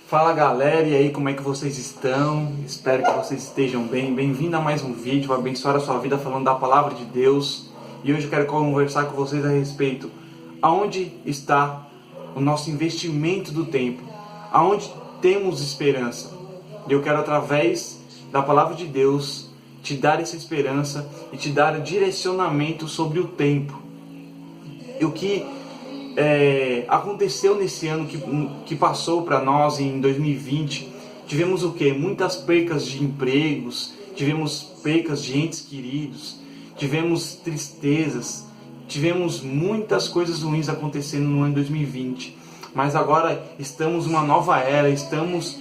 Fala galera, e aí, como é que vocês estão? Espero que vocês estejam bem. Bem-vindo a mais um vídeo para abençoar a sua vida falando da palavra de Deus. E hoje eu quero conversar com vocês a respeito aonde está o nosso investimento do tempo, aonde temos esperança. E eu quero, através da palavra de Deus, te dar essa esperança e te dar direcionamento sobre o tempo. E o que aconteceu nesse ano que passou para nós em 2020, tivemos o que? Muitas percas de empregos, tivemos percas de entes queridos, tivemos tristezas, tivemos muitas coisas ruins acontecendo no ano 2020. Mas agora estamos numa nova era, estamos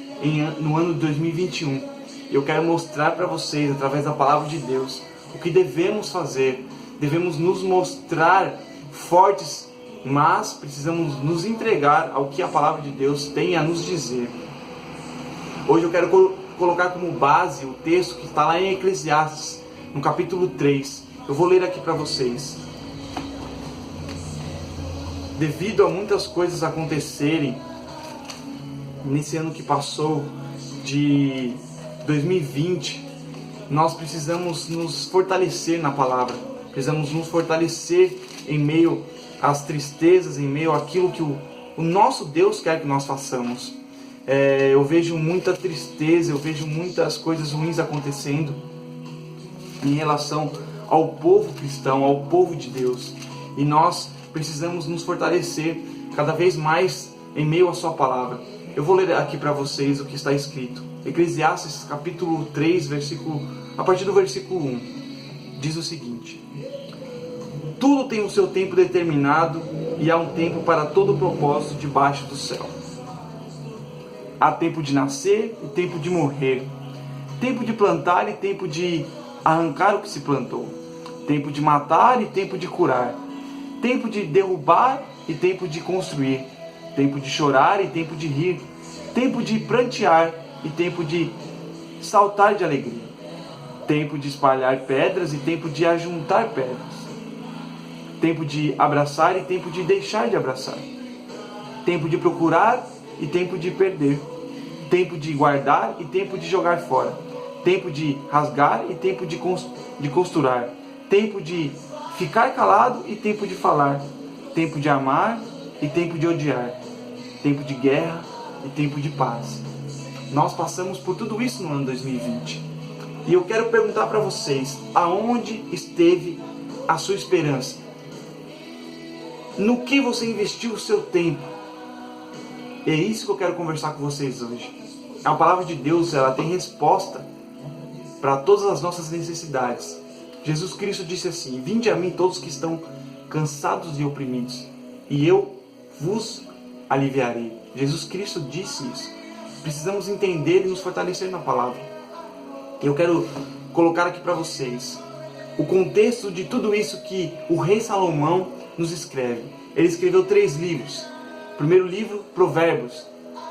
no ano de 2021. Eu quero mostrar para vocês, através da palavra de Deus, o que devemos fazer. Devemos nos mostrar fortes, mas precisamos nos entregar ao que a palavra de Deus tem a nos dizer. Hoje eu quero colocar como base o texto que está lá em Eclesiastes, no capítulo 3. Eu vou ler aqui para vocês. Devido a muitas coisas acontecerem nesse ano que passou, de 2020, nós precisamos nos fortalecer na palavra. Precisamos nos fortalecer em meio às tristezas, em meio àquilo que o nosso Deus quer que nós façamos. Eu vejo muita tristeza, eu vejo muitas coisas ruins acontecendo em relação ao povo cristão, ao povo de Deus. E nós precisamos nos fortalecer cada vez mais em meio à sua palavra. Eu vou ler aqui para vocês o que está escrito. Eclesiastes capítulo 3, a partir do versículo 1. Diz o seguinte: tudo tem o seu tempo determinado e há um tempo para todo o propósito debaixo do céu. Há tempo de nascer e tempo de morrer, tempo de plantar e tempo de arrancar o que se plantou, tempo de matar e tempo de curar, tempo de derrubar e tempo de construir, tempo de chorar e tempo de rir, tempo de prantear e tempo de saltar de alegria, tempo de espalhar pedras e tempo de ajuntar pedras, tempo de abraçar e tempo de deixar de abraçar, tempo de procurar e tempo de perder, tempo de guardar e tempo de jogar fora, tempo de rasgar e tempo de costurar, tempo de ficar calado e tempo de falar, tempo de amar e tempo de odiar, tempo de guerra e tempo de paz. Nós passamos por tudo isso no ano 2020. E eu quero perguntar para vocês, aonde esteve a sua esperança? No que você investiu o seu tempo? É isso que eu quero conversar com vocês hoje. A palavra de Deus, ela tem resposta para todas as nossas necessidades. Jesus Cristo disse assim: vinde a mim todos que estão cansados e oprimidos, e eu vos aliviarei. Jesus Cristo disse isso. Precisamos entender e nos fortalecer na palavra. Eu quero colocar aqui para vocês o contexto de tudo isso que o rei Salomão nos escreve. Ele escreveu 3 livros. O primeiro livro, Provérbios.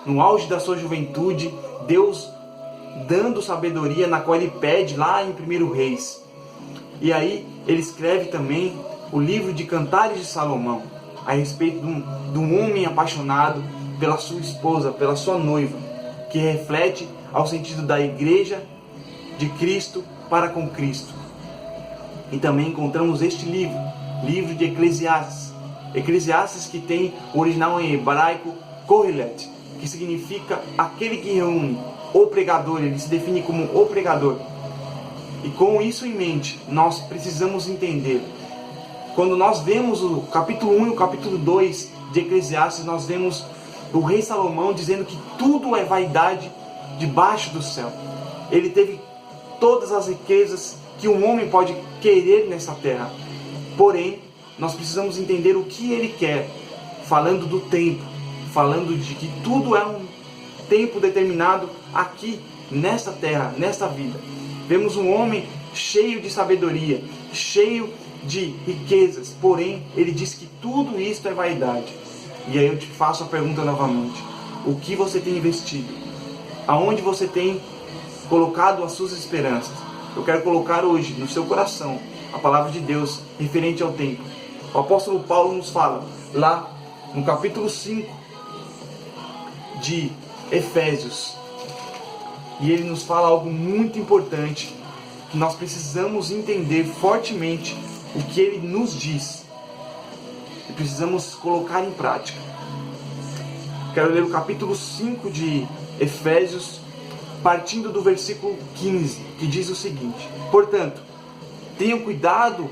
No auge da sua juventude, Deus dando sabedoria, na qual ele pede lá em 1 Reis. E aí ele escreve também o livro de Cantares de Salomão, a respeito de um homem apaixonado pela sua esposa, pela sua noiva, que reflete ao sentido da igreja de Cristo para com Cristo. E também encontramos este livro de Eclesiastes. Eclesiastes, que tem o original em hebraico Kohelet, que significa aquele que reúne, o pregador. Ele se define como o pregador. E com isso em mente, nós precisamos entender. Quando nós vemos o capítulo 1 e o capítulo 2 de Eclesiastes, nós vemos o rei Salomão dizendo que tudo é vaidade debaixo do céu. Ele teve todas as riquezas que um homem pode querer nessa terra. Porém, nós precisamos entender o que ele quer, falando do tempo, falando de que tudo é um tempo determinado aqui, nesta terra, nesta vida. Vemos um homem cheio de sabedoria, cheio de riquezas, porém, ele diz que tudo isso é vaidade. E aí eu te faço a pergunta novamente: o que você tem investido? Aonde você tem colocado as suas esperanças? Eu quero colocar hoje no seu coração a palavra de Deus referente ao tempo. O apóstolo Paulo nos fala lá no capítulo 5 de Efésios. E ele nos fala algo muito importante, que nós precisamos entender fortemente o que ele nos diz. E precisamos colocar em prática. Quero ler o capítulo 5 de Efésios, partindo do versículo 15, que diz o seguinte: portanto, tenham cuidado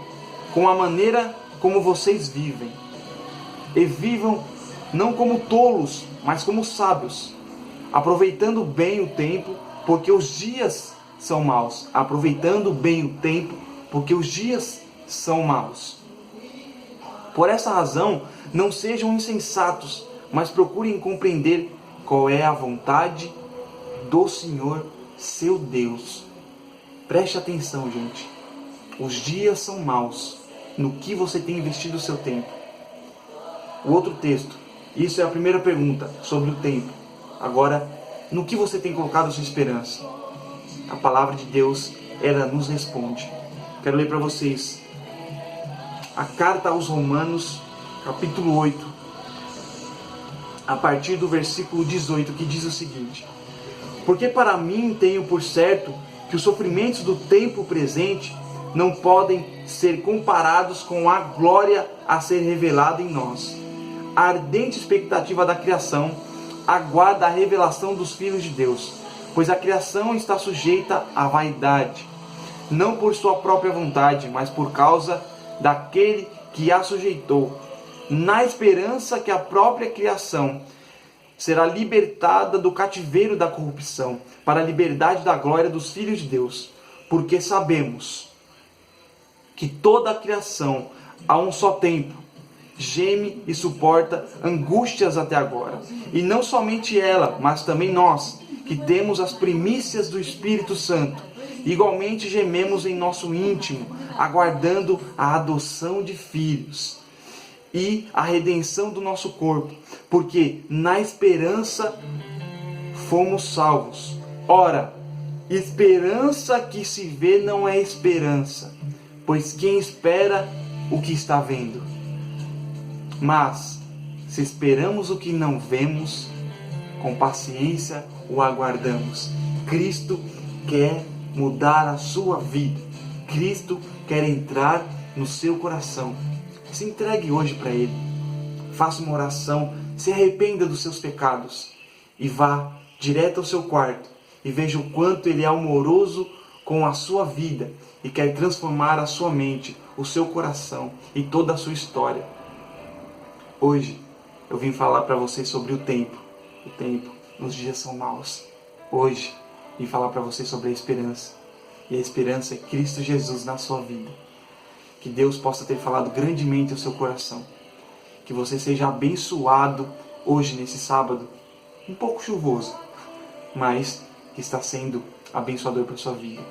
com a maneira como vocês vivem. E vivam não como tolos, mas como sábios, aproveitando bem o tempo, porque os dias são maus. Aproveitando bem o tempo, porque os dias são maus. Por essa razão, não sejam insensatos, mas procurem compreender qual é a vontade do Senhor, seu Deus. Preste atenção, gente. Os dias são maus. No que você tem investido o seu tempo? O outro texto. Isso é a primeira pergunta sobre o tempo. Agora, no que você tem colocado a sua esperança? A palavra de Deus, ela nos responde. Quero ler para vocês a carta aos Romanos, capítulo 8, a partir do versículo 18, que diz o seguinte: porque para mim tenho por certo que os sofrimentos do tempo presente não podem ser comparados com a glória a ser revelada em nós. A ardente expectativa da criação aguarda a revelação dos filhos de Deus, pois a criação está sujeita à vaidade, não por sua própria vontade, mas por causa daquele que a sujeitou, na esperança que a própria criação será libertada do cativeiro da corrupção, para a liberdade da glória dos filhos de Deus. Porque sabemos que toda a criação, a um só tempo, geme e suporta angústias até agora. E não somente ela, mas também nós, que temos as primícias do Espírito Santo, igualmente gememos em nosso íntimo, aguardando a adoção de filhos e a redenção do nosso corpo, porque na esperança fomos salvos. Ora, esperança que se vê não é esperança, pois quem espera o que está vendo? Mas, se esperamos o que não vemos, com paciência o aguardamos. Cristo quer mudar a sua vida. Cristo quer entrar no seu coração. Se entregue hoje para Ele. Faça uma oração, se arrependa dos seus pecados e vá direto ao seu quarto e veja o quanto Ele é amoroso com a sua vida e quer transformar a sua mente, o seu coração e toda a sua história. Hoje eu vim falar para vocês sobre o tempo. O tempo, os dias são maus. Hoje vim falar para vocês sobre a esperança. E a esperança é Cristo Jesus na sua vida. Que Deus possa ter falado grandemente ao seu coração. Que você seja abençoado hoje, nesse sábado, um pouco chuvoso, mas que está sendo abençoador para a sua vida.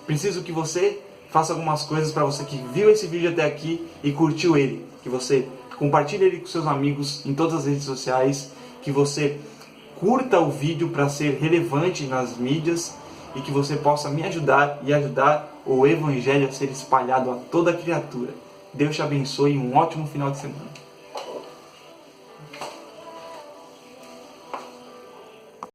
Preciso que você faça algumas coisas para você que viu esse vídeo até aqui e curtiu ele. Que você compartilhe ele com seus amigos em todas as redes sociais. Que você curta o vídeo para ser relevante nas mídias. E que você possa me ajudar e ajudar o Evangelho a ser espalhado a toda criatura. Deus te abençoe e um ótimo final de semana.